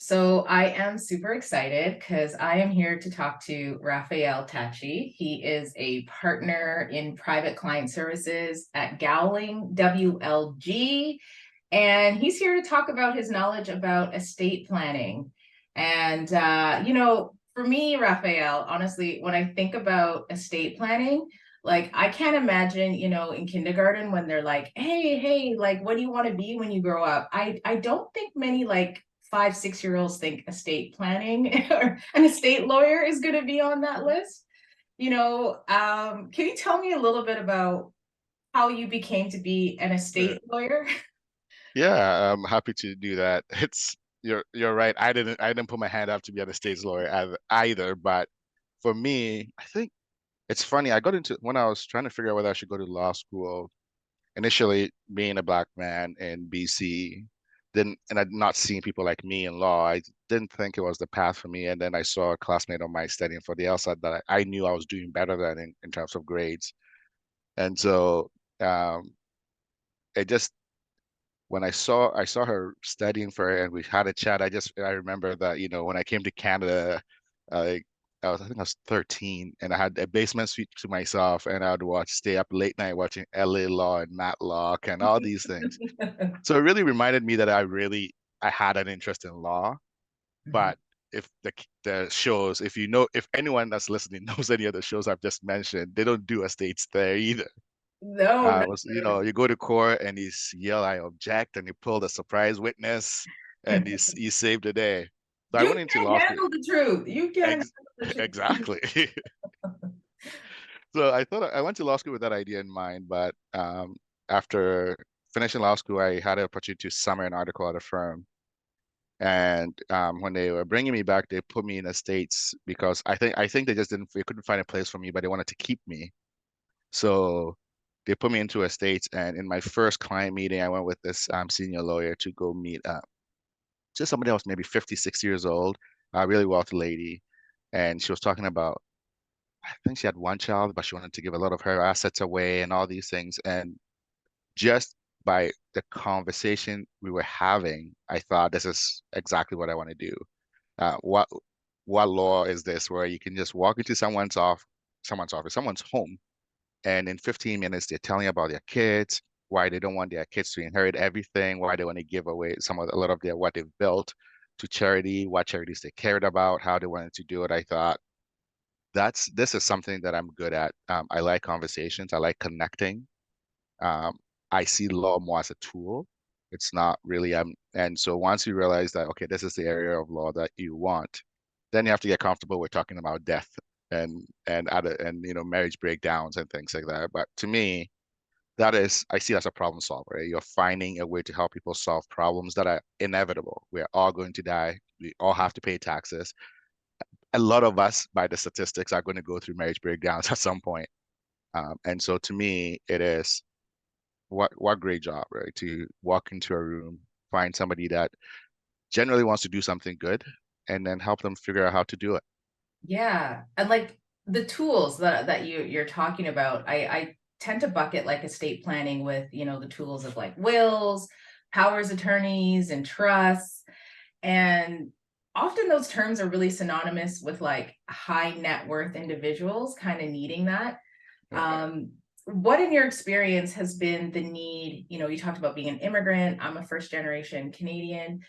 So I am super excited because I am here to talk to Raphael Tachie. He is a partner in private client services at Gowling WLG, and he's here to talk about his knowledge about estate planning. And for me, Raphael, honestly, when I think about estate planning, like I can't imagine, in kindergarten when they're like, hey, like what do you want to be when you grow up? I don't think many like 5, 6 year olds think estate planning or an estate lawyer is going to be on that list. Can you tell me a little bit about how you became to be an Yeah, estate lawyer? yeah, I'm happy to do that. You're right. I didn't put my hand up to be an estates lawyer either. But for me, I think it's funny. I got into when I was trying to figure out whether I should go to law school. Initially, being a black man in BC, didn't and I'd not seen people like me in law. I didn't think it was the path for me. And then I saw a classmate of mine studying for the LSAT that I knew I was doing better than in terms of grades. And so it just when I saw her studying for it and we had a chat, I remember that, when I came to Canada, I I think I was 13 and I had a basement suite to myself and I would stay up late night watching LA Law and Matlock and all these things. So it really reminded me that I had an interest in law. But if the shows, if anyone that's listening knows any of the shows I've just mentioned, they don't do estates there either. No, no. You go to court and yell, I object, and you pull the surprise witness, and you save the day. So I You went into can't law school. handle the truth. You can't Ex handle the truth. exactly. So I thought I went to law school with that idea in mind, but after finishing law school, I had an opportunity to summer an article at a firm. And when they were bringing me back, they put me in the States because I think they couldn't find a place for me, but they wanted to keep me. So they put me into a state, and in my first client meeting, I went with this senior lawyer to go meet just somebody else, maybe 56 years old, a really wealthy lady. And she was talking about, I think she had one child, but she wanted to give a lot of her assets away and all these things. And just by the conversation we were having, I thought this is exactly what I want to do. What law is this where you can just walk into someone's office, someone's home, and in 15 minutes, they're telling you about their kids, why they don't want their kids to inherit everything, why they want to give away a lot of their what they've built to charity, what charities they cared about, how they wanted to do it. I thought this is something that I'm good at. I like conversations. I like connecting. Um, I see law more as a tool. It's not really and so once you realize that okay, this is the area of law that you want, then you have to get comfortable with talking about death and marriage breakdowns and things like that. But to me, that is I see it as a problem solver. Right? You're finding a way to help people solve problems that are inevitable. We're all going to die. We all have to pay taxes. A lot of us, by the statistics, are going to go through marriage breakdowns at some point. And so to me, it is what great job, right? To walk into a room, find somebody that generally wants to do something good, and then help them figure out how to do it. Yeah. And like the tools that you're talking about, I tend to bucket like estate planning with, the tools of like wills, powers attorneys, and trusts. And often those terms are really synonymous with like high net worth individuals kind of needing that. Right. What in your experience has been the need? You talked about being an immigrant. I'm a first generation Canadian.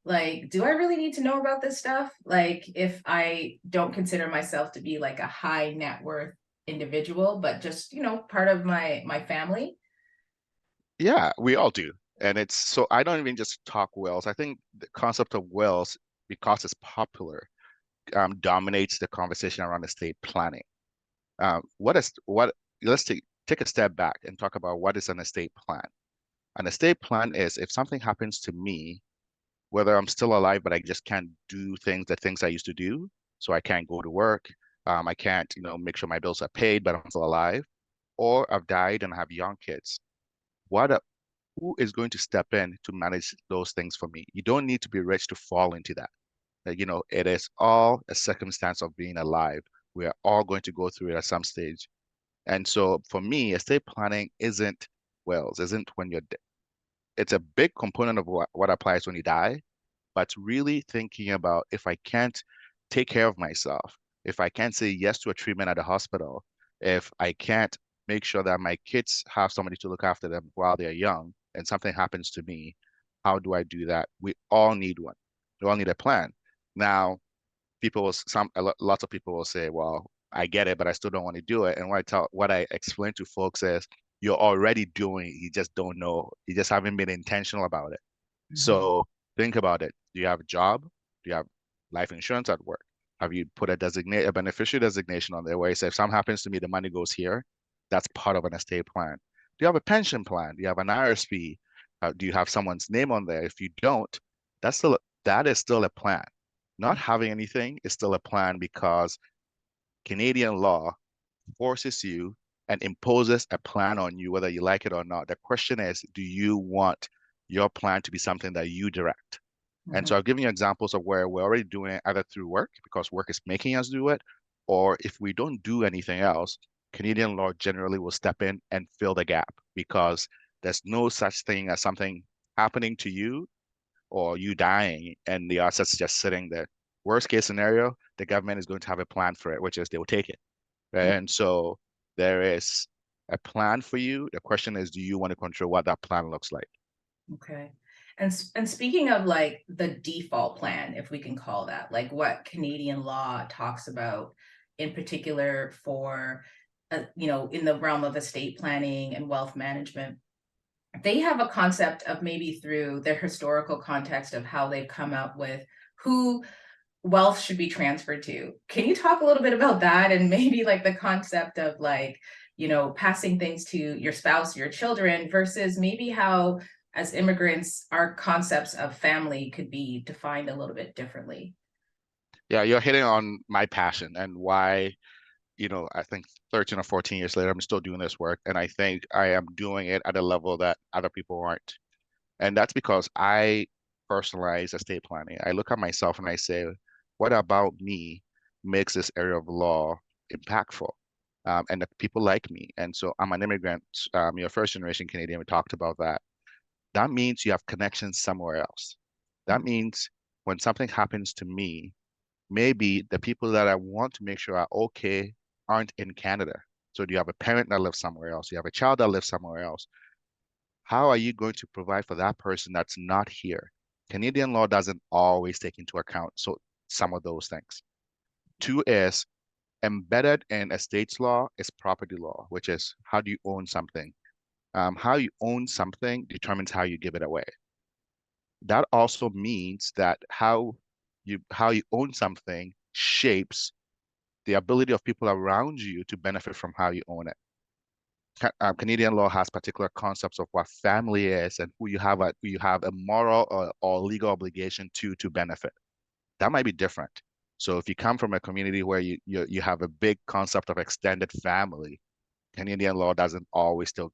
Like, do I really need to know about this stuff? Like, if I don't consider myself to be like a high net worth individual, but just, part of my family. Yeah, we all do. And it's so I don't even just talk wills. I think the concept of wills, because it's popular, dominates the conversation around estate planning. What let's take a step back and talk about what is an estate plan. An estate plan is if something happens to me, whether I'm still alive, but I just can't do the things I used to do. So I can't go to work. I can't, make sure my bills are paid, but I'm still alive. Or I've died and I have young kids. What a, who is going to step in to manage those things for me? You don't need to be rich to fall into that. It is all a circumstance of being alive. We are all going to go through it at some stage. And so for me, estate planning isn't when you're, it's a big component of what applies when you die, but really thinking about if I can't take care of myself, if I can't say yes to a treatment at the hospital, if I can't make sure that my kids have somebody to look after them while they're young and something happens to me, how do I do that? We all need one. We all need a plan. Now, lots of people will say, well, I get it, but I still don't want to do it. And what I explain to folks is you're already doing it, you just don't know. You just haven't been intentional about it. Mhm. So think about it. Do you have a job? Do you have life insurance at work? Have you put a beneficiary designation on there where you say if something happens to me, the money goes here? That's part of an estate plan. Do you have a pension plan? Do you have an RSP? Do you have someone's name on there? If you don't, that is still a plan. Not having anything is still a plan because Canadian law forces you and imposes a plan on you, whether you like it or not. The question is, do you want your plan to be something that you direct? And Mhm. so I've given you examples of where we're already doing it either through work because work is making us do it, or if we don't do anything else, Canadian law generally will step in and fill the gap because there's no such thing as something happening to you or you dying and the assets just sitting there. Worst case scenario, the government is going to have a plan for it, which is they will take it. Right? And so there is a plan for you. The question is, do you want to control what that plan looks like? Okay. And speaking of like the default plan, if we can call that, like what Canadian law talks about in particular for, in the realm of estate planning and wealth management, they have a concept of maybe through their historical context of how they've come up with who wealth should be transferred to. Can you talk a little bit about that and maybe like the concept of like, passing things to your spouse, your children versus maybe how as immigrants, our concepts of family could be defined a little bit differently. Yeah, you're hitting on my passion and why, I think 13 or 14 years later, I'm still doing this work. And I think I am doing it at a level that other people aren't. And that's because I personalize estate planning. I look at myself and I say, what about me makes this area of law impactful? And the people like me. And so I'm an immigrant, you're first generation Canadian. We talked about that. That means you have connections somewhere else. That means when something happens to me, maybe the people that I want to make sure are okay aren't in Canada. So do you have a parent that lives somewhere else? You have a child that lives somewhere else. How are you going to provide for that person that's not here? Canadian law doesn't always take into account some of those things. Two is embedded in estates law is property law, which is how do you own something? How you own something determines how you give it away. That also means that how you own something shapes the ability of people around you to benefit from how you own it. Canadian law has particular concepts of what family is and who you have a moral or legal obligation to benefit. That might be different. So if you come from a community where you have a big concept of extended family, Canadian law doesn't always still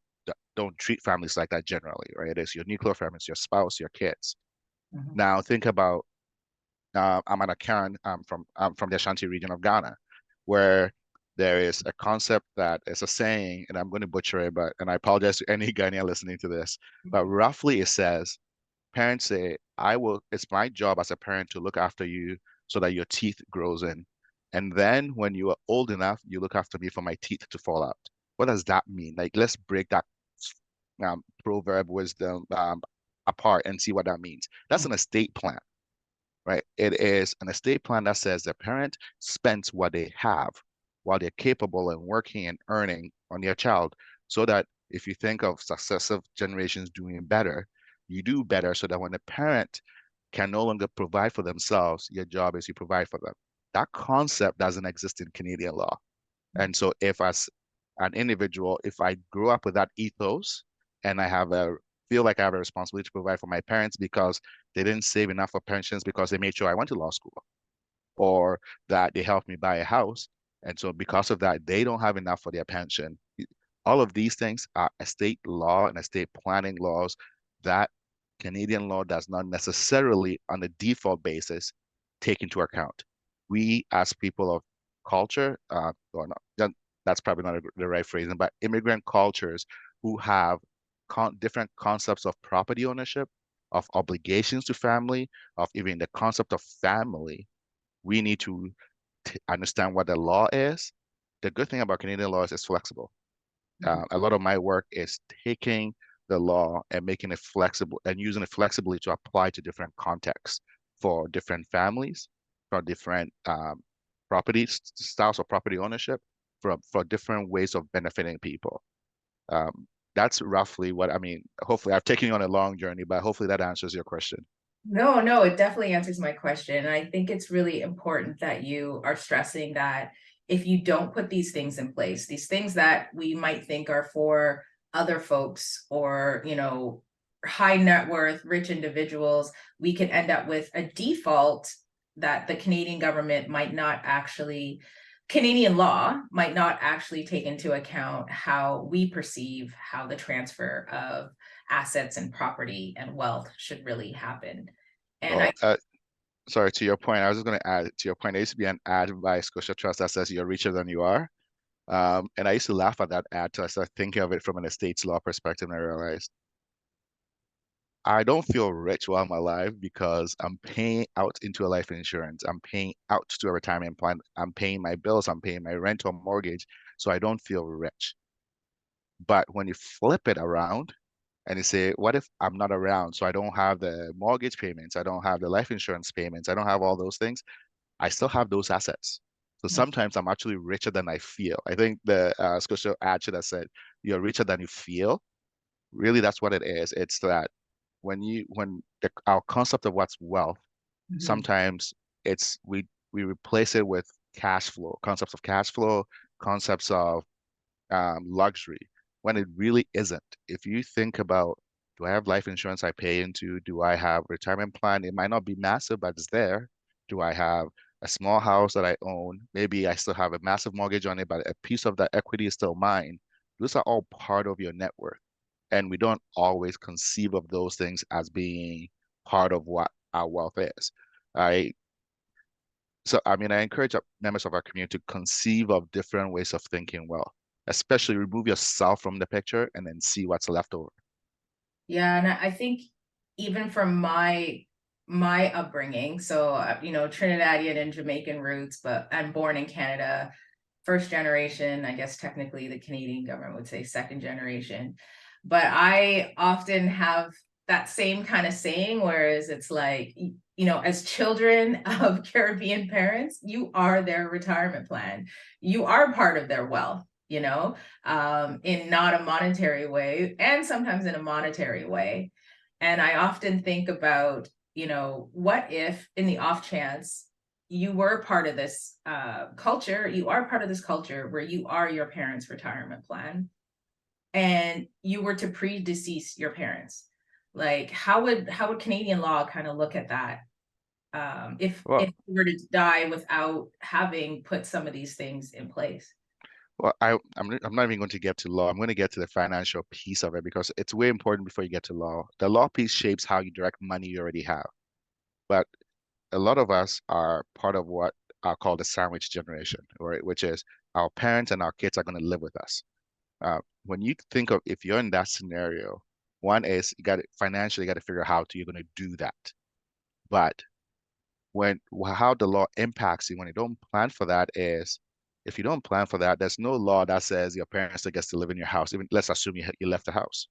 don't treat families like that generally, right? It's your nuclear family, it's your spouse, your kids. Mhm. Now think about I'm an Karen from the Ashanti region of Ghana, where there is a concept that is a saying, and I'm going to butcher it, and I apologize to any Ghanaian listening to this, but roughly it says, parents say, it's my job as a parent to look after you so that your teeth grows in. And then when you are old enough, you look after me for my teeth to fall out. What does that mean? Like, let's break that proverb wisdom apart and see what that means. That's an estate plan, right? It is an estate plan that says the parent spends what they have while they're capable and working and earning on their child, so that if you think of successive generations doing better, you do better so that when the parent can no longer provide for themselves, your job is you provide for them. That concept doesn't exist in Canadian law. And so if as an individual, if I grew up with that ethos and feel like I have a responsibility to provide for my parents because they didn't save enough for pensions because they made sure I went to law school or that they helped me buy a house. And so because of that, they don't have enough for their pension. All of these things are estate law and estate planning laws that Canadian law does not necessarily, on a default basis, take into account. We, as people of culture, or not, that's probably not the right phrasing, but immigrant cultures who have different concepts of property ownership of obligations to family, of even the concept of family, we need to understand what the law is. The good thing about Canadian law is it's flexible. Mhm. A lot of my work is taking the law and making it flexible and using it flexibly to apply to different contexts for different families, for different property styles of property ownership, for different ways of benefiting people. That's roughly what I mean. Hopefully, I've taken you on a long journey, but hopefully that answers your question. No, no, it definitely answers my question. And I think it's really important that you are stressing that if you don't put these things in place, these things that we might think are for other folks or, high net worth, rich individuals, we can end up with a default that the Canadian government might not actually, Canadian law might not actually take into account how we perceive how the transfer of assets and property and wealth should really happen. And Well, I sorry, to your point, I was just going to add to your point. There used to be an ad by Scotia Trust that says you're richer than you are. And I used to laugh at that ad till I started thinking of it from an estates law perspective, and I realized I don't feel rich while I'm alive because I'm paying out into a life insurance. I'm paying out to a retirement plan. I'm paying my bills. I'm paying my rent or mortgage. So I don't feel rich. But when you flip it around and you say, what if I'm not around? So I don't have the mortgage payments. I don't have the life insurance payments. I don't have all those things. I still have those assets. So sometimes I'm actually richer than I feel. I think the Scotia ad should have said, you're richer than you feel. Really, that's what it is. It's that our concept of what's wealth, Mhm. sometimes we replace it with cash flow, concepts of cash flow, concepts of luxury when it really isn't. If you think about, do I have life insurance I pay into? Do I have retirement plan? It might not be massive, but it's there. Do I have a small house that I own? Maybe I still have a massive mortgage on it, but a piece of that equity is still mine. Those are all part of your net worth. And we don't always conceive of those things as being part of what our wealth is. I so, I mean, I encourage members of our community to conceive of different ways of thinking well, especially remove yourself from the picture and then see what's left over. Yeah, and I think even from my upbringing, so Trinidadian and Jamaican roots, but I'm born in Canada, first generation, I guess technically the Canadian government would say second generation. But I often have that same kind of saying, whereas it's like, as children of Caribbean parents, you are their retirement plan. You are part of their wealth, in not a monetary way, and sometimes in a monetary way. And I often think about, what if in the off chance you were part of this culture, you are part of this culture where you are your parents' retirement plan and you were to predecease your parents. Like how would Canadian law kind of look at that? If Well, you were to die without having put some of these things in place. I'm not even going to get to law. I'm going to get to the financial piece of it because it's way important before you get to law. The law piece shapes how you direct money you already have. But a lot of us are part of what are called the sandwich generation, right? Which is our parents and our kids are going to live with us. When you think of if you're in that scenario, one is you got to financially you got to figure out you're going to do that. But how the law impacts you when you don't plan for that is if you don't plan for that, there's no law that says your parents still gets to live in your house. Even let's assume you left the house,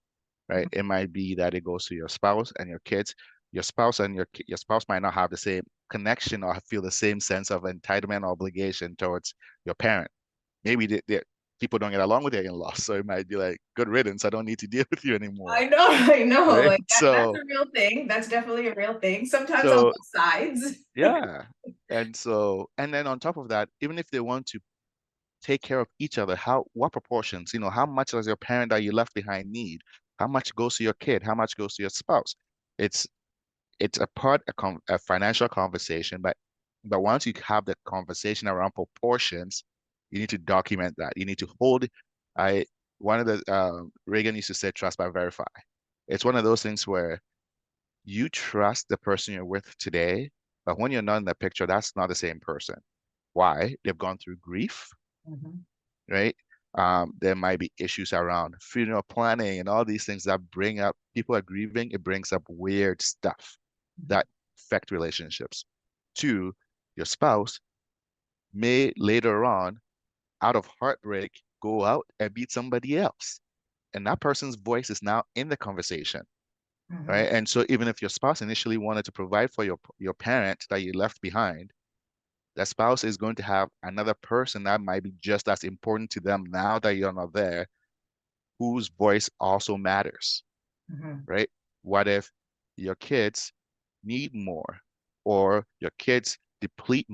right? It might be that it goes to your spouse and your kids. Your spouse and your spouse might not have the same connection or feel the same sense of entitlement or obligation towards your parent. Maybe people don't get along with their in-laws, so it might be like, good riddance. I don't need to deal with you anymore, I know, I know. right? Like that's a real thing. That's definitely a real thing. Sometimes on So both sides. yeah, and then on top of that, even if they want to take care of each other, what proportions, how much does your parent that you left behind need? How much goes to your kid? How much goes to your spouse? It's it's a financial conversation, but once you have the conversation around proportions, you need to document that. You need to hold. I One of the Reagan used to say, trust but verify. It's one of those things where you trust the person you're with today, but when you're not in the picture, that's not the same person. Why? They've gone through grief, Mhm. right? There might be issues around funeral planning and all these things that bring up people are grieving. It brings up weird stuff Mhm. that affect relationships. Two, your spouse may later on, out of heartbreak, go out and meet somebody else. And that person's voice is now in the conversation, Mhm. right? And so even if your spouse initially wanted to provide for your parent that you left behind, that spouse is going to have another person that might be just as important to them now that you're not there, whose voice also matters, Mhm. right? What if your kids need more, or your kids deplete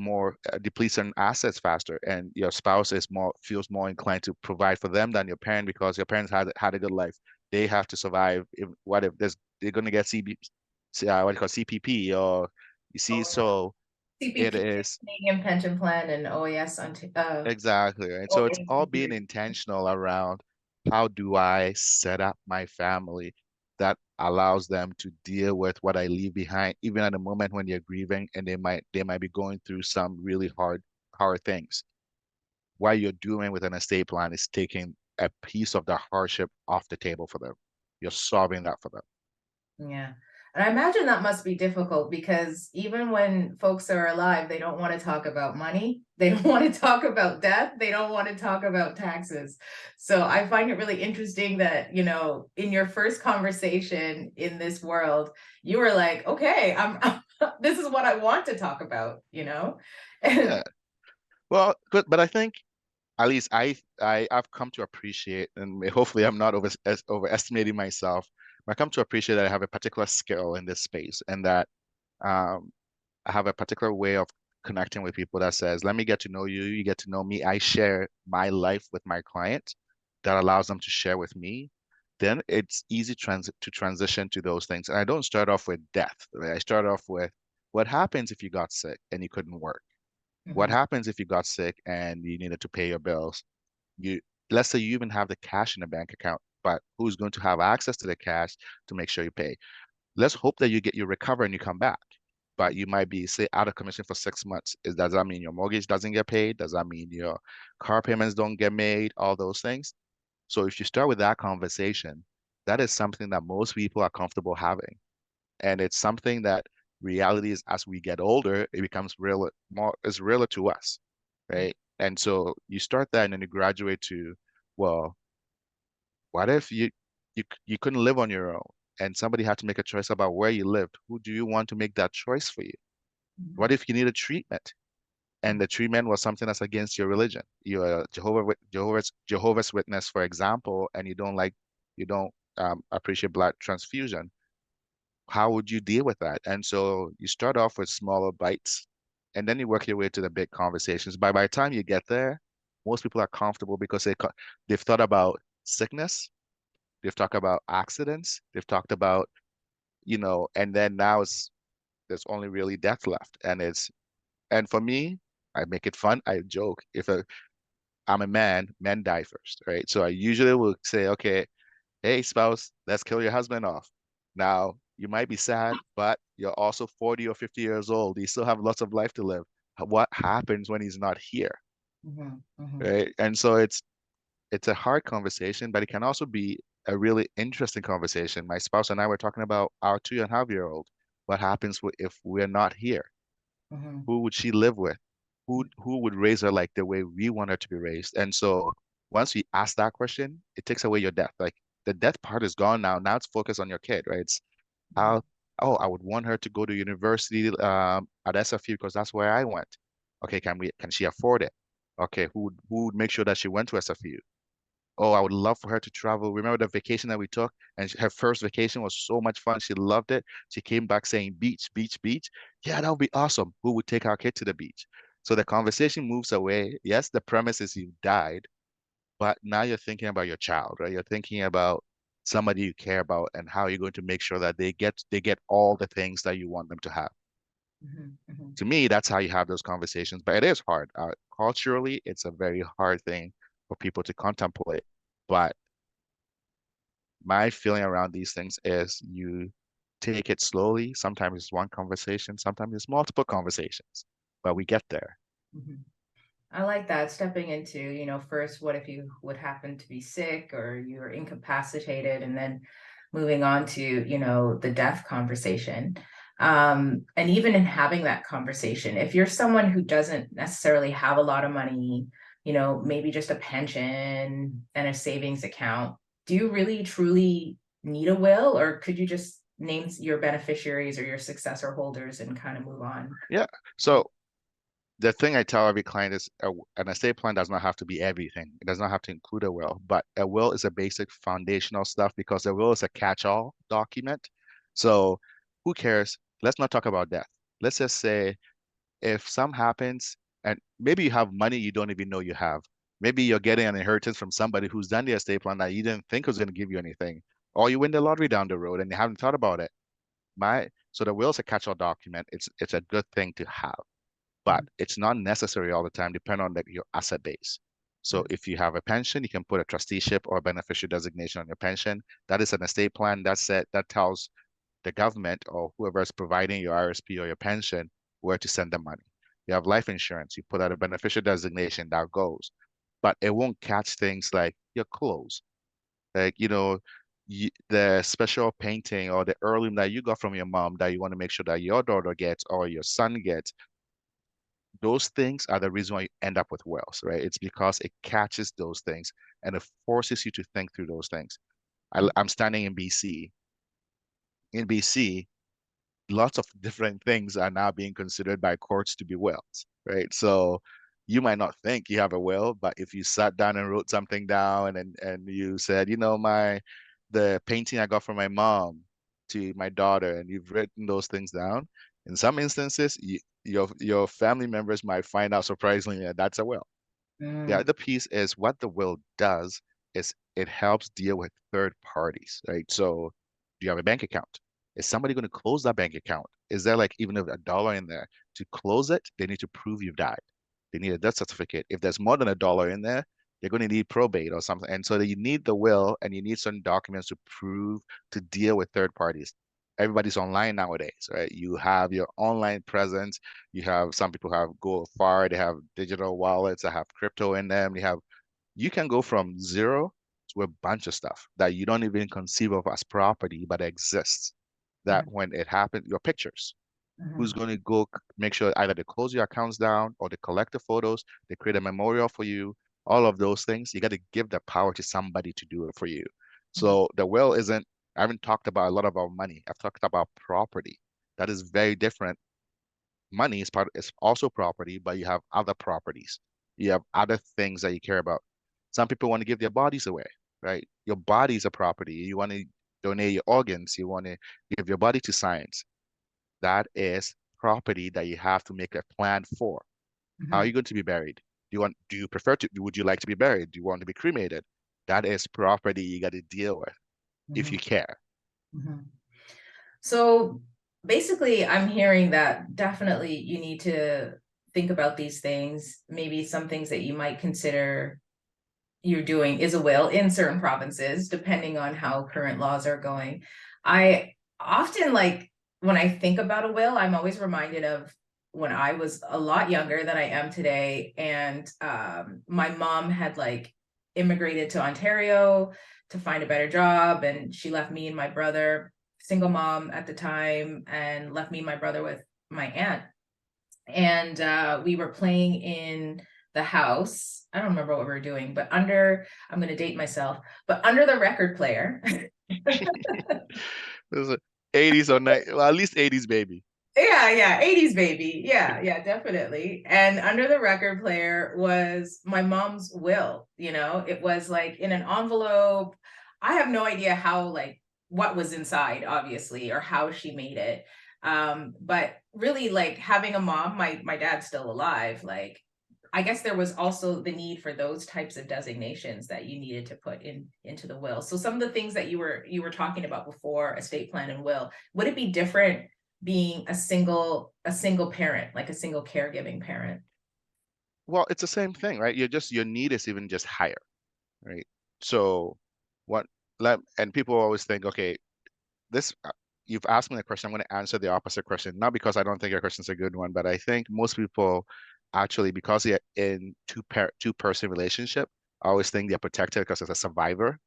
certain assets faster, and your spouse is more feels more inclined to provide for them than your parent because your parents had a good life. They have to survive. What if they're going to get what do you call CPP, or you see? Oh, So it CPP, is Canadian Pension Plan, and OAS on exactly right. So it's OAS. all being intentional around how do I set up my family that allows them to deal with what I leave behind, even at the moment when they're grieving and they might be going through some really hard things. What you're doing with an estate plan is taking a piece of the hardship off the table for them. You're solving that for them. Yeah. And I imagine that must be difficult because even when folks are alive, they don't want to talk about money. They don't want to talk about death. They don't want to talk about taxes. So I find it really interesting that, in your first conversation in this world, you were like, okay, this is what I want to talk about. And Yeah. Well, but I think at least I've come to appreciate, and hopefully I'm not overestimating myself, but I come to appreciate that I have a particular skill in this space, and that um, I have a particular way of connecting with people that says, let me get to know you, you get to know me. I share my life with my client that allows them to share with me. Then it's easy to transition to those things. And I don't start off with death, right? I start off with what happens if you got sick and you couldn't work? What Mhm, happens if you got sick and you needed to pay your bills? You Let's say you even have the cash in the bank account, but who's going to have access to the cash to make sure you pay? Let's hope that you recover and you come back. But you might be, say, out of commission for 6 months. Does that mean your mortgage doesn't get paid? Does that mean your car payments don't get made? All those things. So if you start with that conversation, that is something that most people are comfortable having. And it's something that reality is as we get older, it becomes real more it's realer to us, right? And so you start that and then you graduate to, well, what if you couldn't live on your own and somebody had to make a choice about where you lived? Who do you want to make that choice for you? What mhm, if you need a treatment and the treatment was something that's against your religion? You're a Jehovah's Witness, for example, and you don't appreciate blood transfusion. How would you deal with that? And so you start off with smaller bites and then you work your way to the big conversations. By the time you get there, most people are comfortable because they've thought about sickness, they've talked about accidents, they've talked about, and then now there's only really death left. And for me, I make it fun. I joke. I'm a man, men die first, right? So I usually will say, okay, hey, spouse, let's kill your husband off. Now, you might be sad, but you're also 40 or 50 years old. You still have lots of life to live. What happens when he's not here, mhm, mhm, right? And so it's a hard conversation, but it can also be a really interesting conversation. My spouse and I were talking about our 2.5-year-old. What happens if we're not here? mhm, Who would she live with? Who would raise her like the way we want her to be raised? And so once we ask that question, it takes away your death. Like the death part is gone now. Now it's focused on your kid, right? It's mhm, how, oh, I would want her to go to university at SFU because that's where I went. Okay, can she afford it? Okay, who would make sure that she went to SFU? Oh, I would love for her to travel. Remember the vacation that we took? And her first vacation was so much fun. She loved it. She came back saying beach, beach, beach. Yeah, that would be awesome. Who would take our kid to the beach? So the conversation moves away. Yes, the premise is you died, but now you're thinking about your child, right? You're thinking about somebody you care about and how you're going to make sure that they get all the things that you want them to have. mhm, mhm. To me, that's how you have those conversations, but it is hard. Culturally, it's a very hard thing for people to contemplate. But my feeling around these things is you take it slowly. Sometimes it's one conversation, sometimes it's multiple conversations, but we get there. Mhm. I like that, stepping into, first, what if you would happen to be sick or you're incapacitated, and then moving on to, the death conversation. And even in having that conversation, if you're someone who doesn't necessarily have a lot of money, maybe just a pension and a savings account, do you really truly need a will, or could you just name your beneficiaries or your successor holders and kind of move on? Yeah. So the thing I tell every client is an estate plan does not have to be everything. It does not have to include a will, but a will is a basic foundational stuff because a will is a catch-all document. So who cares? Let's not talk about death. Let's just say if something happens and maybe you have money you don't even know you have. Maybe you're getting an inheritance from somebody who's done the estate plan that you didn't think was going to give you anything, or you win the lottery down the road and you haven't thought about it. So the will is a catch-all document. It's a good thing to have, but it's not necessary all the time, depending on your asset base. So Mhm. if you have a pension, you can put a trusteeship or a beneficiary designation on your pension. That is an estate plan. That's it. That tells the government or whoever is providing your RSP or your pension where to send the money. You have life insurance. You put out a beneficiary designation that goes, but it won't catch things like your clothes, like the special painting or the heirloom that you got from your mom that you want to make sure that your daughter gets or your son gets. Those things are the reason why you end up with wealth, right? It's because it catches those things and it forces you to think through those things. I'm standing in BC. In BC, lots of different things are now being considered by courts to be wills, right? So you might not think you have a will, but if you sat down and wrote something down and you said, the painting I got from my mom to my daughter, and you've written those things down, in some instances, your family members might find out surprisingly that that's a will. The Mm, other piece is what the will does is it helps deal with third parties, right? So do you have a bank account? Is somebody going to close that bank account? Is there like even a dollar in there? To close it, they need to prove you've died. They need a death certificate. If there's more than a dollar in there, they're going to need probate or something. And so you need the will and you need certain documents to prove to deal with third parties. Everybody's online nowadays, right? You have your online presence. You have some people have go far, they have digital wallets that have crypto in them. You can go from zero to a bunch of stuff that you don't even conceive of as property, but exists. That mhm, when it happens, your pictures, who's mhm, going to go make sure either they close your accounts down or they collect the photos, they create a memorial for you, all of those things. You got to give the power to somebody to do it for you. mhm, So the will isn't, I haven't talked about a lot about money. I've talked about property. That is very different. Money is also property, but you have other properties. You have other things that you care about. Some people want to give their bodies away, right? Your body is a property. You want to donate your organs. You want to give your body to science. That is property that you have to make a plan for. How are mhm, you going to be buried? Do you prefer to, would you like to be buried? Do you want to be cremated? That is property you got to deal with if you mhm, care. mhm. So basically, I'm hearing that definitely you need to think about these things. Maybe some things that you might consider you're doing is a will in certain provinces, depending on how current laws are going. I often like when I think about a will, I'm always reminded of when I was a lot younger than I am today. And my mom had like immigrated to Ontario to find a better job. And she left me and my brother, single mom at the time, and left me and my brother with my aunt. And we were playing in the house. I don't remember what we were doing, but I'm going to date myself, but under the record player. This is a 80s or 90s, well, at least 80s baby. Yeah, yeah, 80s baby. Yeah, yeah, definitely. And under the record player was my mom's will, it was like in an envelope. I have no idea how, like, what was inside, obviously, or how she made it. But really, like, having a mom, my dad's still alive, like, I guess there was also the need for those types of designations that you needed to put into the will. So some of the things that you were talking about before, estate plan and will, would it be different being a single parent, like a single caregiving parent? Well, it's the same thing, right? Your need is even just higher, right? So what and people always think, okay, this you've asked me a question, I'm going to answer the opposite question, not because I don't think your question's a good one, but I think most people actually, because they're in two-person relationship, I always think they're protected because it's a survivor.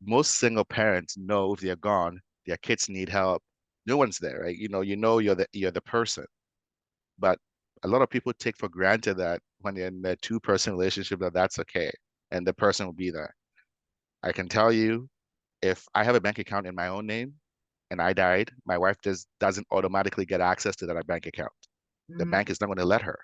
Most single parents know if they're gone, their kids need help. No one's there, right? You're the person. But a lot of people take for granted that when they're in a two-person relationship, that's okay, and the person will be there. I can tell you, if I have a bank account in my own name and I died, my wife just doesn't automatically get access to that bank account. The Mhm. bank is not going to let her.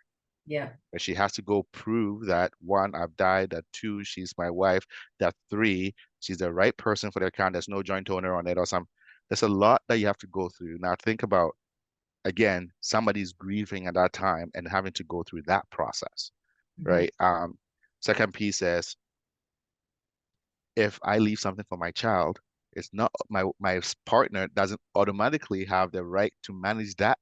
Yeah. But she has to go prove that one, I've died, that two, she's my wife, that three, she's the right person for the account. There's no joint owner on it or some. There's a lot that you have to go through. Now think about again, somebody's grieving at that time and having to go through that process, Mhm. right? Second piece is if I leave something for my child, it's not my partner doesn't automatically have the right to manage that.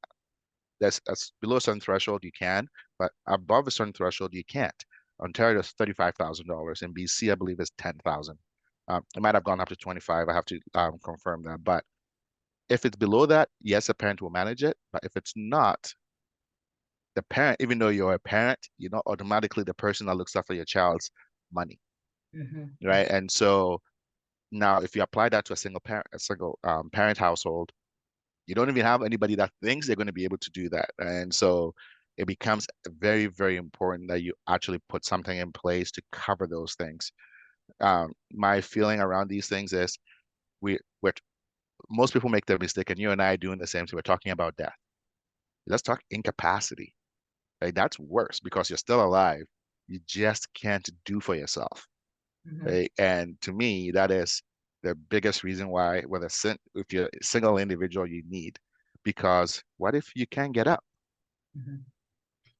That's below a certain threshold you can, but above a certain threshold you can't. Ontario is $35,000. In BC, I believe is 10,000. It might have gone up to 25. I have to confirm that. But if it's below that, yes, a parent will manage it. But if it's not, the parent, even though you're a parent, you're not automatically the person that looks after your child's money, Mhm. right? And so now, if you apply that to a single parent household, you don't even have anybody that thinks they're going to be able to do that. And so it becomes very, very important that you actually put something in place to cover those things. My feeling around these things is we're most people make the mistake, and you and I are doing the same thing. We're talking about death. Let's talk incapacity. Right? That's worse because you're still alive. You just can't do for yourself. Mhm. Right? And to me, that is the biggest reason why, if you're a single individual, you need. Because what if you can't get up? Mhm.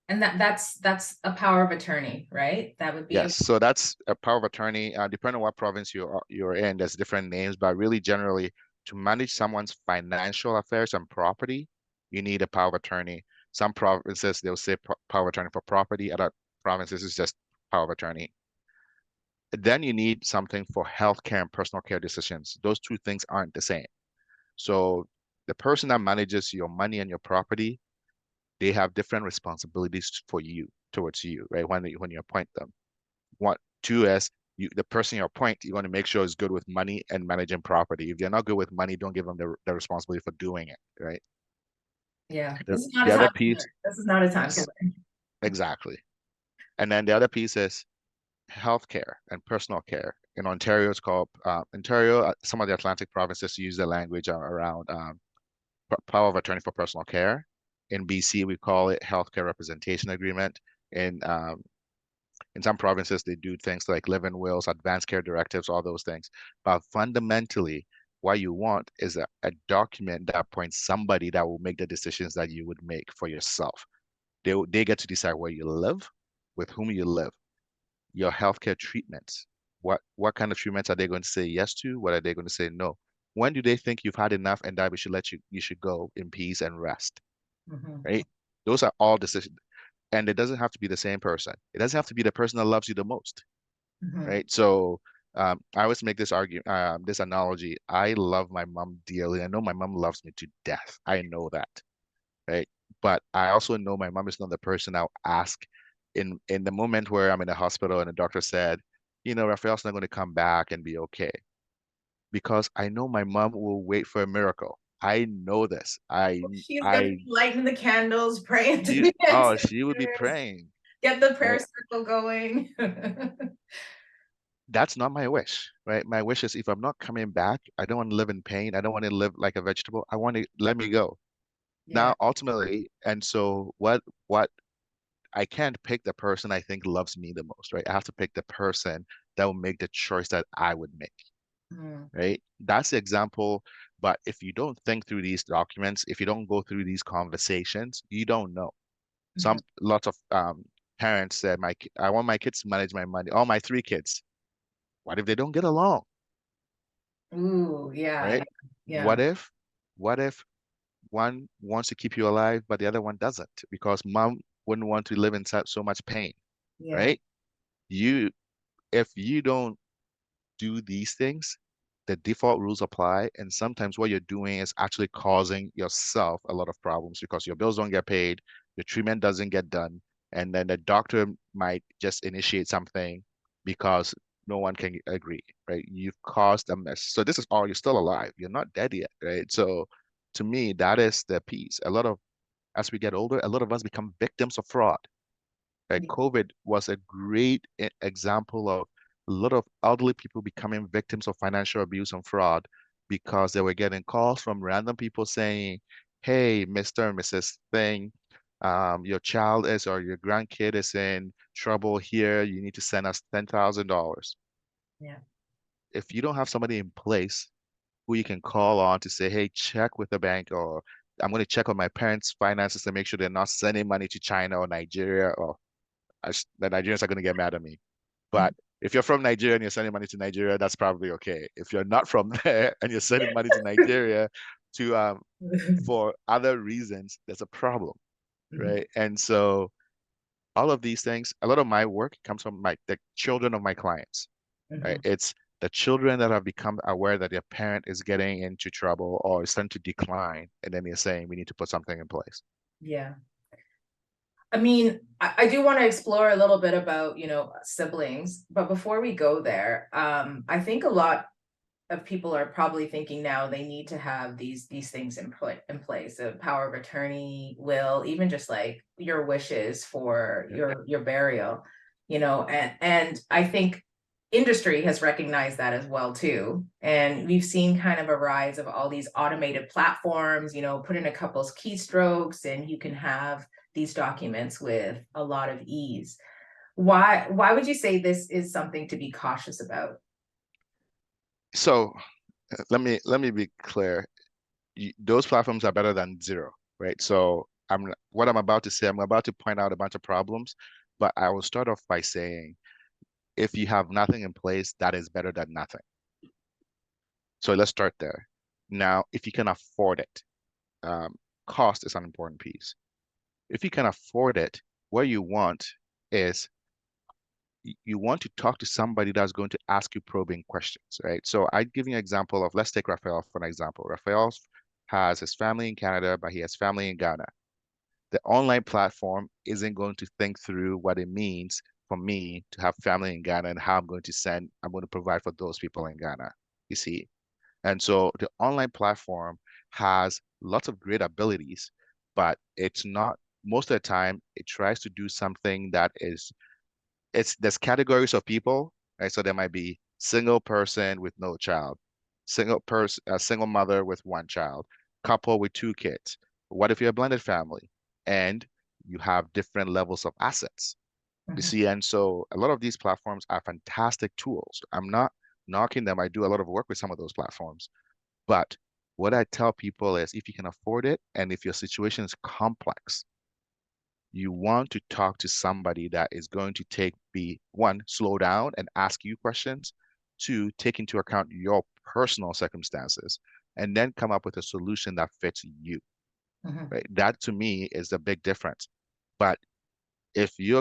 And that's a power of attorney, right? That would be Yes, so that's a power of attorney. Depending on what province you're in, there's different names, but really generally, to manage someone's financial affairs and property, you need a power of attorney. Some provinces they'll say power of attorney for property, other provinces is just power of attorney. Then you need something for healthcare and personal care decisions. Those two things aren't the same. So the person that manages your money and your property, they have different responsibilities for you, towards you, right? When you appoint them. One, two is the person you appoint, you want to make sure is good with money and managing property. If they're not good with money, don't give them the responsibility for doing it, right? yeah. The, This is not a the other time to learn. piece, This is not a time to yes, learn. exactly. And then the other piece is healthcare and personal care. In Ontario, it's called Ontario. Some of the Atlantic provinces use the language around power of attorney for personal care. In BC, we call it healthcare representation agreement. In in some provinces, they do things like live-in wills, advanced care directives, all those things. But fundamentally, what you want is a document that appoints somebody that will make the decisions that you would make for yourself. They get to decide where you live, with whom you live, your healthcare treatments. What kind of treatments are they going to say yes to? What are they going to say no? When do they think you've had enough and that we should let you should go in peace and rest, Mhm. right? Those are all decisions. And it doesn't have to be the same person. It doesn't have to be the person that loves you the most, Mhm. right? So I always make this analogy. I love my mom dearly. I know my mom loves me to death. I know that, right? But I also know my mom is not the person I'll ask in the moment where I'm in the hospital and the doctor said, Raphael's not going to come back and be okay. Because I know my mom will wait for a miracle. I know this. She's gonna I be lighting the candles, praying to the she would be ancestors, praying, get the prayer right? circle going. That's not my wish, right? My wish is if I'm not coming back, I don't want to live in pain. I don't want to live like a vegetable. I want to let me go. Yeah. Now, ultimately, and so what I can't pick the person I think loves me the most, right? I have to pick the person that will make the choice that I would make, Mhm. right? That's the example. But if you don't think through these documents, if you don't go through these conversations, you don't know. Mhm. Lots of parents said, I want my kids to manage my money. All my three kids. What if they don't get along, Ooh, yeah, yeah, right? yeah, What if one wants to keep you alive, but the other one doesn't because mom wouldn't want to live in so much pain, yeah. right? You, if you don't do these things, the default rules apply. And sometimes what you're doing is actually causing yourself a lot of problems because your bills don't get paid, your treatment doesn't get done. and then the doctor might just initiate something because no one can agree, right? You've caused a mess. So this is all, you're still alive. You're not dead yet, right? So to me, that is the piece. As we get older, a lot of us become victims of fraud. Like Yeah. COVID was a great example of a lot of elderly people becoming victims of financial abuse and fraud because they were getting calls from random people saying, "Hey, Mr. and Mrs. Thing, your child is or your grandkid is in trouble here. You need to send us $10,000." Yeah. If you don't have somebody in place who you can call on to say, "Hey, check with the bank," or "I'm going to check on my parents' finances to make sure they're not sending money to China or Nigeria," or the Nigerians are going to get mad at me. But if you're from Nigeria and you're sending money to Nigeria, that's probably okay. If you're not from there and you're sending money to Nigeria to for other reasons, there's a problem, Mhm. right? And so all of these things, a lot of my work comes from the children of my clients, right? Mhm. It's the children that have become aware that their parent is getting into trouble or is starting to decline, and then they're saying we need to put something in place. Yeah. I mean, I do want to explore a little bit about, siblings, but before we go there, I think a lot of people are probably thinking now they need to have these things in place, a power of attorney, will, even just like your wishes for Yeah. your burial, and I think industry has recognized that as well too. And we've seen kind of a rise of all these automated platforms, put in a couple's keystrokes and you can have these documents with a lot of ease. Why would you say this is something to be cautious about? So let me be clear. Those platforms are better than zero, right? So what I'm about to say, I'm about to point out a bunch of problems, but I will start off by saying if you have nothing in place, that is better than nothing. So let's start there. Now, if you can afford it, um, cost is an important piece. If you can afford it, what you want is you want to talk to somebody that's going to ask you probing questions, right? So I give you an example of, let's take Raphael for an example. Raphael has his family in Canada, but he has family in Ghana. The online platform isn't going to think through what it means for me to have family in Ghana and how I'm going to provide for those people in Ghana, you see. And so the online platform has lots of great abilities, but it's not, most of the time, it tries to do something that is there's categories of people, right? So there might be single person with no child, a single mother with one child, couple with two kids. What if you're a blended family and you have different levels of assets? You Mhm. see, and so a lot of these platforms are fantastic tools. I'm not knocking them. I do a lot of work with some of those platforms. But what I tell people is if you can afford it and if your situation is complex, you want to talk to somebody that is going to be one, slow down and ask you questions, two, take into account your personal circumstances, and then come up with a solution that fits you, Mhm. right? That to me is the big difference. But if you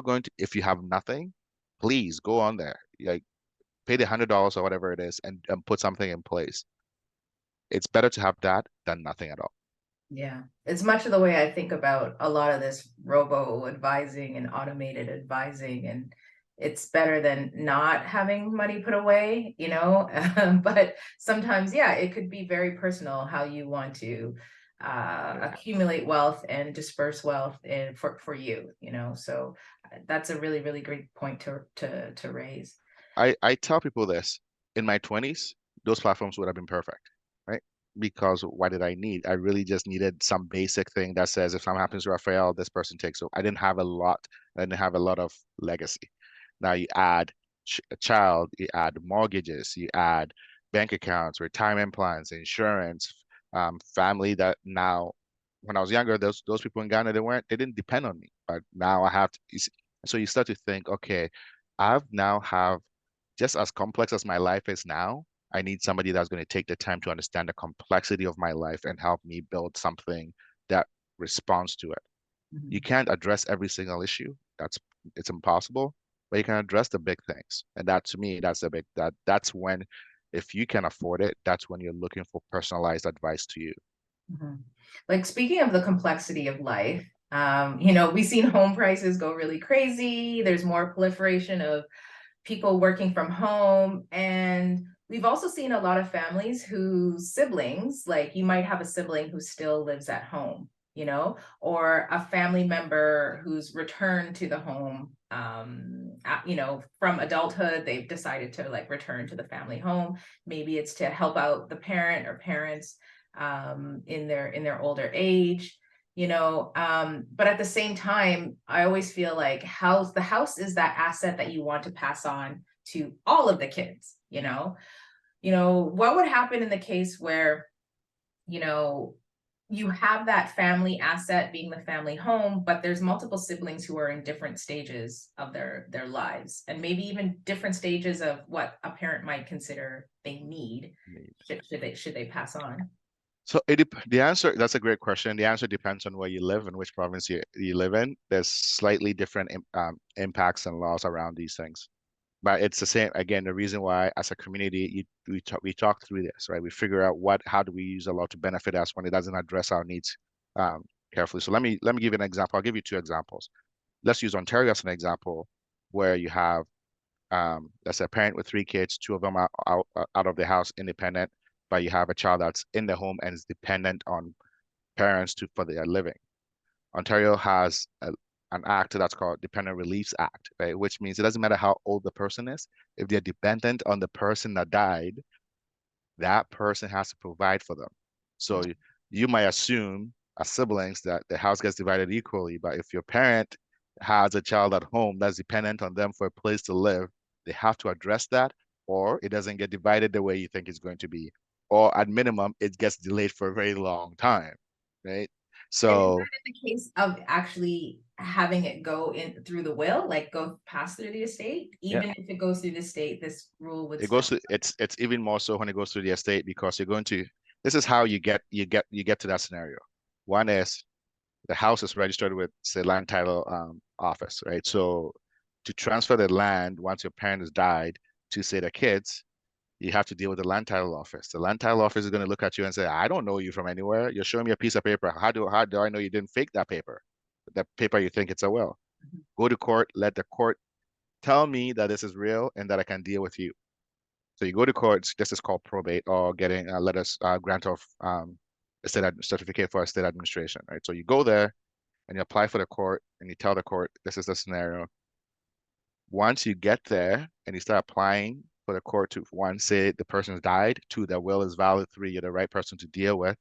have nothing, please go on there, like pay the $100 or whatever it is and put something in place. It's better to have that than nothing at all. Yeah, it's much of the way I think about a lot of this robo advising and automated advising, and it's better than not having money put away, but sometimes, yeah, it could be very personal how you want to Yeah. accumulate wealth and disperse wealth for you, so that's a really, really great point to raise. I tell people this in my 20s, those platforms would have been perfect, right? Because what did I need? I really just needed some basic thing that says if something happens to Raphael, this person takes over. I didn't have a lot. I didn't have a lot of legacy. Now you add a child, you add mortgages, you add bank accounts, retirement plans, insurance, family that now, when I was younger, those people in Ghana, they didn't depend on me. But now I have to, so you start to think, okay, I've now have just as complex as my life is now, I need somebody that's going to take the time to understand the complexity of my life and help me build something that responds to it. You Mhm. can't address every single issue. It's impossible, but you can address the big things. And that to me, that's when, if you can afford it, that's when you're looking for personalized advice to you. Mhm. Like, speaking of the complexity of life, We've seen home prices go really crazy. There's more proliferation of people working from home. And we've also seen a lot of families whose siblings, like you might have a sibling who still lives at home, or a family member who's returned to the home, from adulthood, they've decided to like return to the family home. Maybe it's to help out the parent or parents in their older age. But at the same time, I always feel like the house is that asset that you want to pass on to all of the kids. What would happen in the case where, you know you have that family asset being the family home, but there's multiple siblings who are in different stages of their lives, and maybe even different stages of what a parent might consider they need. Should they pass on? So the answer, that's a great question. The answer depends on where you live and which province you live in. There's slightly different impacts and laws around these things. But it's the same, again, the reason why as a community, we talk through this, right? We figure out how do we use the law to benefit us when it doesn't address our needs carefully. So let me give you an example. I'll give you two examples. Let's use Ontario as an example, where you have let's say a parent with three kids, two of them are out of the house independent, but you have a child that's in the home and is dependent on parents for their living. Ontario has an act that's called Dependent Reliefs Act, right? Which means it doesn't matter how old the person is, if they're dependent on the person that died, that person has to provide for them. So you might assume as siblings that the house gets divided equally, but if your parent has a child at home that's dependent on them for a place to live, they have to address that, or it doesn't get divided the way you think it's going to be. Or at minimum, it gets delayed for a very long time, right? And is So that in the case of actually having it go in through the will, like go pass through the estate? yeah, Even if it goes through the state, this rule would it still. goes to it's even more so when it goes through the estate because you're going to this is how you get to that scenario. One is the house is registered with, say, land title office, right? So to transfer the land once your parent has died to, say, the kids, you have to deal with the land title office. The land title office is going to look at you and say, I don't know you from anywhere. You're showing me a piece of paper. How do I know you didn't fake that paper you think it's a will? Go to court, let the court tell me that this is real and that I can deal with you. So you go to court. This is called probate or getting a letter grant of certificate for estate administration, right? So you go there and you apply for the court and you tell the court this is the scenario. Once you get there and you start applying for the court to, one, say the person's died, two, their will is valid, three, you're the right person to deal with,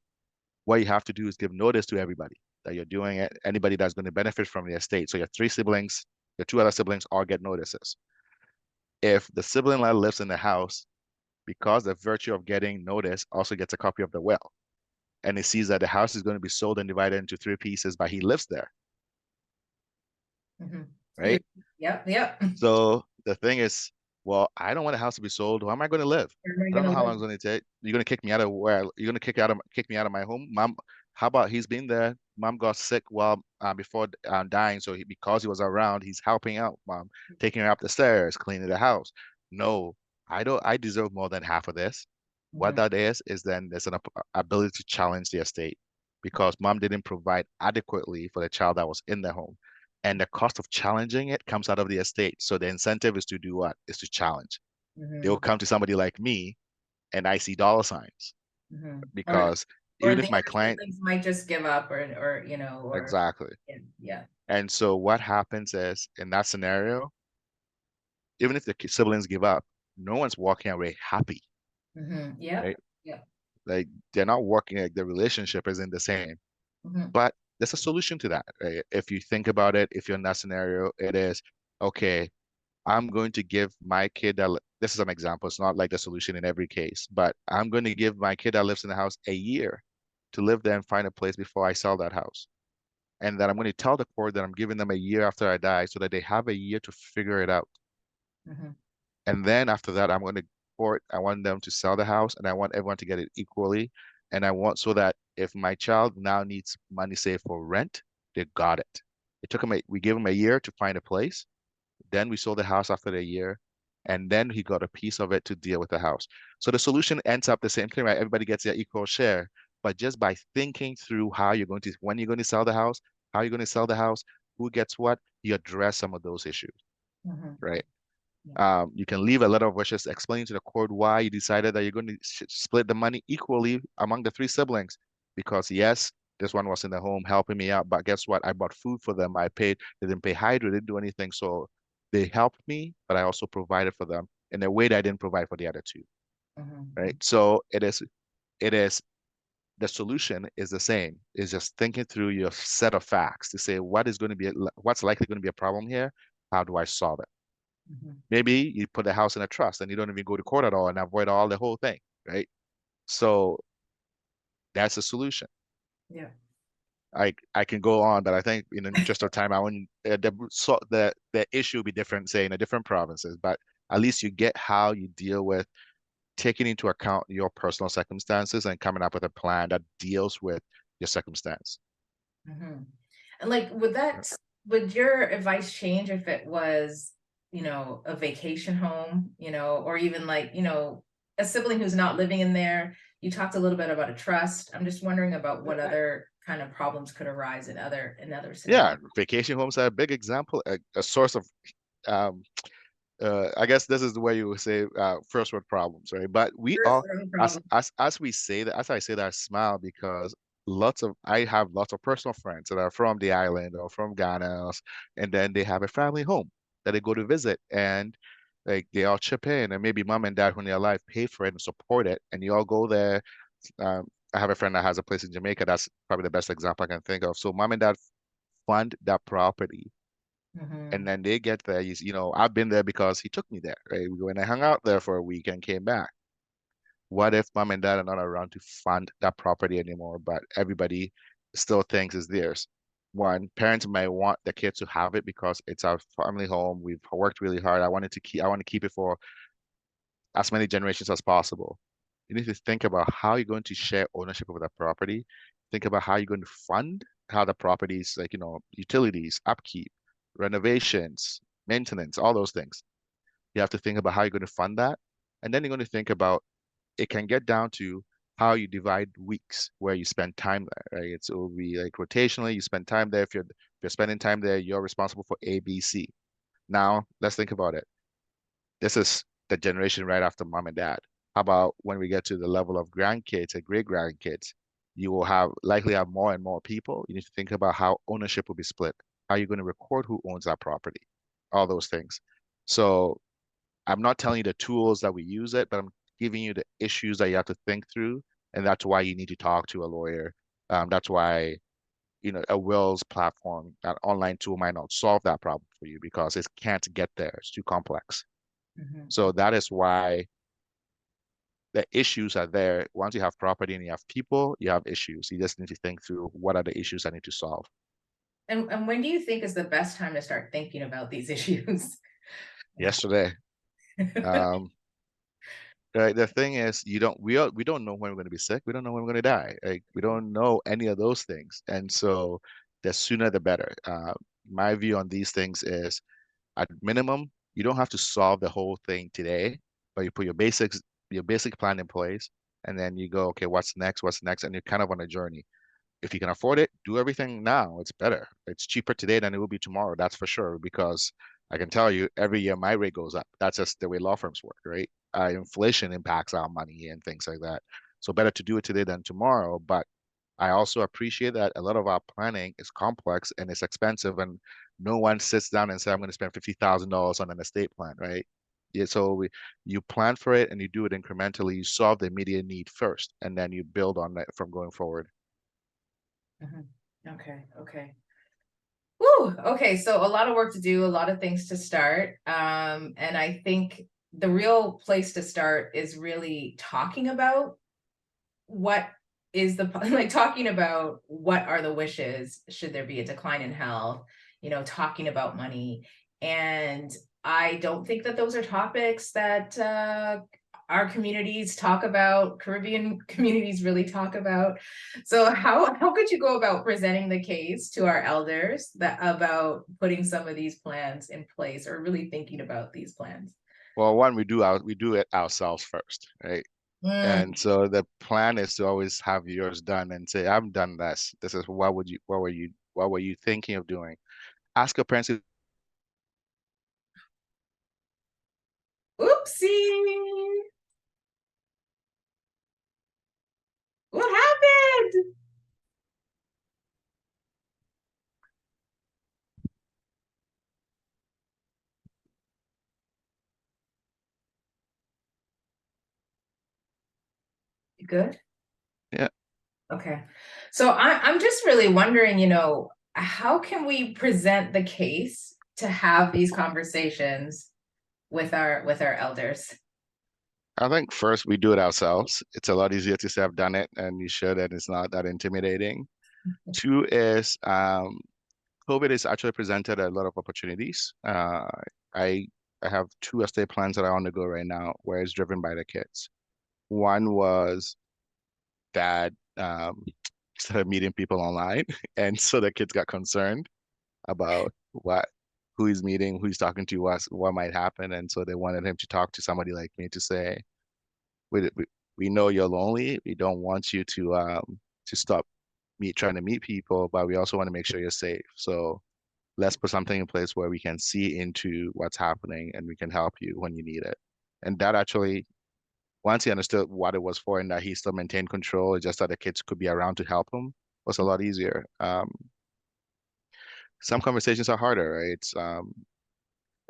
what you have to do is give notice to everybody that you're doing it, anybody that's going to benefit from the estate. So your three siblings, your two other siblings all get notices. If the sibling that lives in the house, because the virtue of getting notice, also gets a copy of the will, and he sees that the house is going to be sold and divided into three pieces, but he lives there, Mhm. right? Yep, yep. So the thing is, well, I don't want a house to be sold. Where am I going to live? Where am I I don't know gonna how long live? it's going to take. You're going to kick me out of where? You're going to kick me out of my home, Mom. How about he's been there? Mom got sick while before dying, so because he was around, he's helping out Mom, taking her up the stairs, cleaning the house. No, I don't. I deserve more than half of this. What Mhm, that is then there's an ability to challenge the estate because Mom didn't provide adequately for the child that was in the home. And the cost of challenging it comes out of the estate. So the incentive is to do what? Is to challenge. They will mhm, come to somebody like me and I see dollar signs mhm. because Or even the if my other client, siblings might just give up, or exactly. yeah, yeah. And so what happens is in that scenario, even if the siblings give up, no one's walking away happy, Yep, right? yep. Like they're not working, like the relationship isn't the same. Mhm, But there's a solution to that, right? If you think about it, if you're in that scenario, it is okay. I'm going to give my kid that this is an example. It's not like the solution in every case, but I'm going to give my kid that lives in the house a year to live there and find a place before I sell that house. And that I'm going to tell the court that I'm giving them a year after I die so that they have a year to figure it out. mhm, And then after that, I'm going to court, I want them to sell the house and I want everyone to get it equally. And I want so that if my child now needs money saved for rent, they got it. We gave him a year to find a place. Then we sold the house after the year, and then he got a piece of it to deal with the house. So the solution ends up the same thing, right? Everybody gets their equal share, but just by thinking through when you're going to sell the house, how are you going to sell the house, who gets what, you address some of those issues, Mhm. right? Yeah. You can leave a letter of wishes explaining to the court why you decided that you're going to split the money equally among the three siblings. Because yes, this one was in the home helping me out, but guess what? I bought food for them. I paid, they didn't pay hydro, they didn't do anything. So they helped me, but I also provided for them in a way that I didn't provide for the other two, right? Mhm. So it is the solution is the same. It's just thinking through your set of facts to say what is going to be, what's likely going to be a problem here? How do I solve it? Mhm. Maybe you put the house in a trust and you don't even go to court at all and avoid all the whole thing, right? So that's a solution. Yeah. I can go on, but I think in the interest of time, I want the issue will be different, say in a different provinces, but at least you get how you deal with taking into account your personal circumstances and coming up with a plan that deals with your circumstance. Mhm. And like, would your advice change if it was, a vacation home, or even like, a sibling who's not living in there? You talked a little bit about a trust. I'm just wondering about what other kind of problems could arise in other Yeah, scenarios. vacation homes are a big example, a source of um, I guess this is the way you would say first world problems, right? But we First all, world as problem. as we say that, as I say that, I smile because I have lots of personal friends that are from the island or from Ghana, and then they have a family home that they go to visit, and like they all chip in, and maybe mom and dad when they're alive pay for it and support it, and you all go there. I have a friend that has a place in Jamaica. That's probably the best example I can think of. So mom and dad fund that property and Hmm. then they get there. I've been there because he took me there, right? We went and hung out there for a week and came back. What if mom and dad are not around to fund that property anymore, but everybody still thinks it's theirs? One, parents might want the kids to have it because it's our family home. We've worked really hard. I want to keep it for as many generations as possible. You need to think about how you're going to share ownership of that property. Think about how you're going to fund how the properties, like, utilities, upkeep, renovations, maintenance, all those things. You have to think about how you're going to fund that. And then you're going to think about it can get down to how you divide weeks where you spend time there, right? It will be like rotationally, you spend time there. If you're spending time there, you're responsible for A, B, C. Now, let's think about it. This is the generation right after mom and dad. How about when we get to the level of grandkids and great grandkids? You will likely have more and more people. You need to think about how ownership will be split. How are you going to record who owns that property? All those things. So I'm not telling you the tools that we use it, but I'm giving you the issues that you have to think through. And that's why you need to talk to a lawyer. That's why, a wills platform, an online tool might not solve that problem for you because it can't get there. It's too complex. Hmm. So that is why the issues are there. Once you have property and you have people, you have issues. You just need to think through what are the issues I need to solve. And when do you think is the best time to start thinking about these issues? Yesterday, um, right, the thing is, we don't know when we're going to be sick. We don't know when we're going to die. Like we don't know any of those things, and so the sooner the better. My view on these things is, at minimum, you don't have to solve the whole thing today, but you put your basic plan in place, and then you go, okay, what's next? What's next? And you're kind of on a journey. If you can afford it, do everything now. It's better. It's cheaper today than it will be tomorrow. That's for sure. Because I can tell you, every year my rate goes up. That's just the way law firms work, right? Inflation impacts our money and things like that. So better to do it today than tomorrow. But I also appreciate that a lot of our planning is complex and it's expensive, and no one sits down and says, "I'm going to spend $50,000 on an estate plan," right? Yeah, so you plan for it and you do it incrementally. You solve the immediate need first, and then you build on that from going forward. Mhm. Okay, okay. Woo, okay, so a lot of work to do, a lot of things to start. And I think the real place to start is really talking about what is the like talking about what are the wishes should there be a decline in health, talking about money. And I don't think that those are topics that our communities talk about, Caribbean communities really talk about. So how could you go about presenting the case to our elders that about putting some of these plans in place or really thinking about these plans? Well, one, we do it ourselves first, right? Mm, And so the plan is to always have yours done and say, I've done this. This is What were you thinking of doing? Ask your parents. Oopsie. What happened? You good? Yeah, Okay. So I'm just really wondering, how can we present the case to have these conversations with our elders? I think first we do it ourselves. It's a lot easier to say I've done it and you should, and it's not that intimidating. Two is COVID has actually presented a lot of opportunities. I I have two estate plans that are on the go right now where it's driven by the kids. One was dad started meeting people online, and so the kids got concerned about who he's meeting, who he's talking to, what might happen, and so they wanted him to talk to somebody like me to say, we we know you're lonely. We don't want you to stop trying to meet people, but we also want to make sure you're safe. So let's put something in place where we can see into what's happening and we can help you when you need it. And that actually, once he understood what it was for and that he still maintained control, it's just that the kids could be around to help him was a lot easier. Some conversations are harder, right?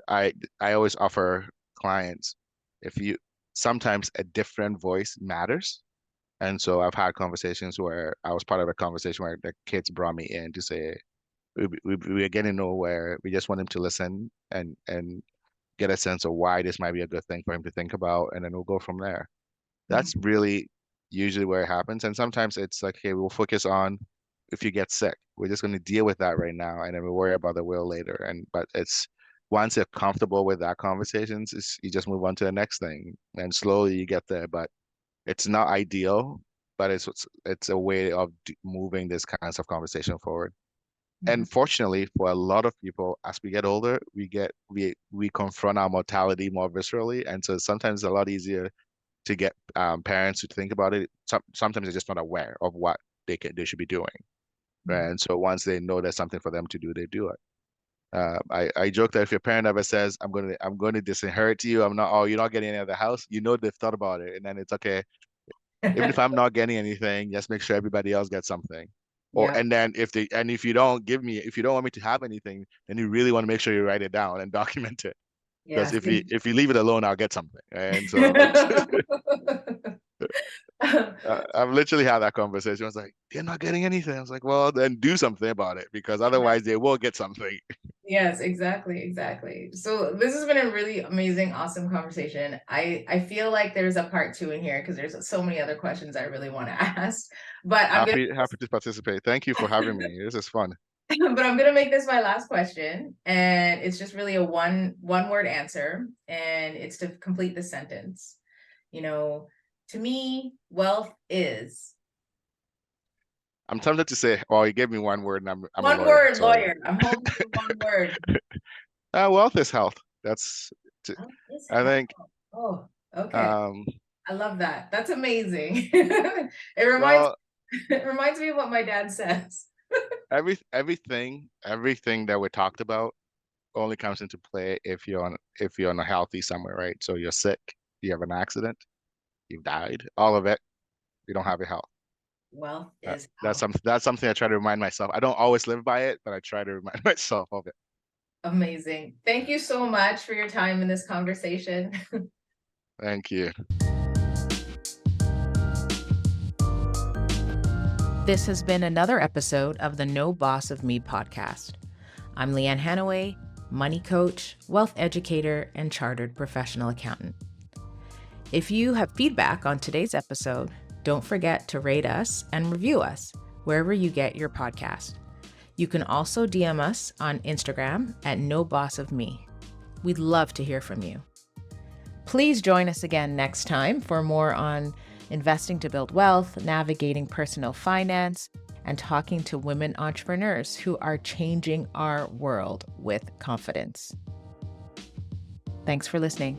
I I always offer clients if you sometimes a different voice matters. And so I've had conversations where I was part of a conversation where the kids brought me in to say we're getting nowhere. We just want him to listen and get a sense of why this might be a good thing for him to think about, and then we'll go from there. Mhm. That's really usually where it happens. And sometimes it's like, hey, we'll focus on if you get sick. We're just going to deal with that right now, and then we'll worry about the will later. And but it's once you're comfortable with that conversations, you just move on to the next thing, and slowly you get there. But it's not ideal, but it's a way of moving this kinds of conversation forward. Mhm. And fortunately, for a lot of people, as we get older, we confront our mortality more viscerally, and so sometimes it's a lot easier to get parents to think about it. Sometimes they're just not aware of what they should be doing, right? Mhm. And so once they know there's something for them to do, they do it. I joke that if your parent ever says, I'm going to disinherit you," I'm not, "Oh, you're not getting any of the house," they've thought about it, and then it's okay. Even if I'm not getting anything, just make sure everybody else gets something. Or Yeah. and then if you don't if you don't want me to have anything, then you really want to make sure you write it down and document it. Because Yes. if you leave it alone, I'll get something. And so it's I've literally had that conversation. I was like, they're not getting anything. I was like, well, then do something about it because otherwise they will get something. Yes, exactly, exactly. So this has been a really amazing, awesome conversation. I feel like there's a part two in here because there's so many other questions I really want to ask. But I'm gonna Happy to participate. Thank you for having me. This is fun. but I'm gonna make this my last question, and it's just really a one word answer, and it's to complete the sentence. You know, to me, wealth is I'm tempted to say, well, you gave me one word and I'm a one lawyer. word, So lawyer. I'm holding to one word. wealth is health. That's Wealth is I think health. Oh, okay. um I love that. That's amazing. It reminds well it reminds me of what my dad says. everything that we talked about only comes into play if you're on a healthy somewhere, right? So you're sick, you have an accident, you've died, all of it, you don't have your health. Wealth is health. That's something I try to remind myself. I don't always live by it, but I try to remind myself of it. Amazing. Thank you so much for your time in this conversation. Thank you. This has been another episode of the No Boss of Me podcast. I'm Leanne Hanaway, money coach, wealth educator, and chartered professional accountant. If you have feedback on today's episode, don't forget to rate us and review us wherever you get your podcast. You can also DM us on Instagram at No Boss of Me. We'd love to hear from you. Please join us again next time for more on investing to build wealth, navigating personal finance, and talking to women entrepreneurs who are changing our world with confidence. Thanks for listening.